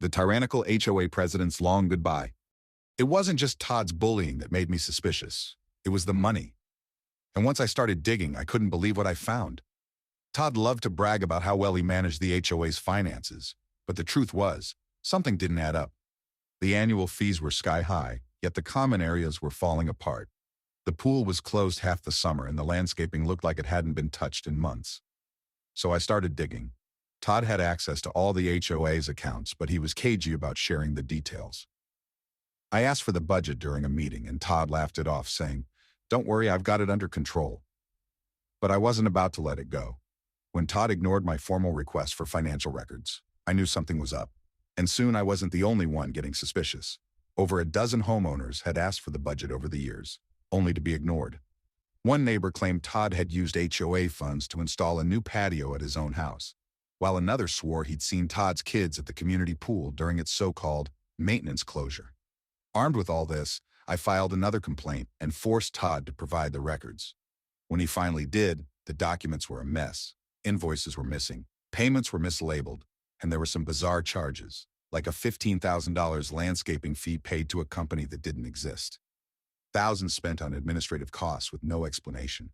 The tyrannical HOA president's long goodbye. It wasn't just Todd's bullying that made me suspicious. It was the money. And once I started digging, I couldn't believe what I found. Todd loved to brag about how well he managed the HOA's finances, but the truth was, something didn't add up. The annual fees were sky high, yet the common areas were falling apart. The pool was closed half the summer and the landscaping looked like it hadn't been touched in months. So I started digging. Todd had access to all the HOA's accounts, but he was cagey about sharing the details. I asked for the budget during a meeting and Todd laughed it off, saying, "Don't worry, I've got it under control." But I wasn't about to let it go. When Todd ignored my formal request for financial records, I knew something was up. And soon I wasn't the only one getting suspicious. Over a dozen homeowners had asked for the budget over the years, only to be ignored. One neighbor claimed Todd had used HOA funds to install a new patio at his own house, while another swore he'd seen Todd's kids at the community pool during its so-called maintenance closure. Armed with all this, I filed another complaint and forced Todd to provide the records. When he finally did, the documents were a mess. Invoices were missing, payments were mislabeled, and there were some bizarre charges, like a $15,000 landscaping fee paid to a company that didn't exist. Thousands spent on administrative costs with no explanation.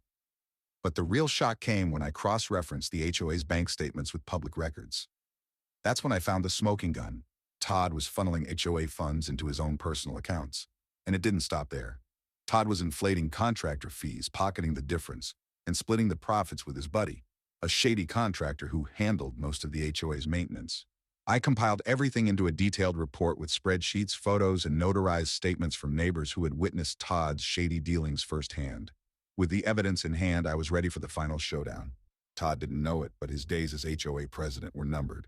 But the real shock came when I cross-referenced the HOA's bank statements with public records. That's when I found the smoking gun. Todd was funneling HOA funds into his own personal accounts. And it didn't stop there. Todd was inflating contractor fees, pocketing the difference, and splitting the profits with his buddy, a shady contractor who handled most of the HOA's maintenance. I compiled everything into a detailed report with spreadsheets, photos, and notarized statements from neighbors who had witnessed Todd's shady dealings firsthand. With the evidence in hand, I was ready for the final showdown. Todd didn't know it, but his days as HOA president were numbered.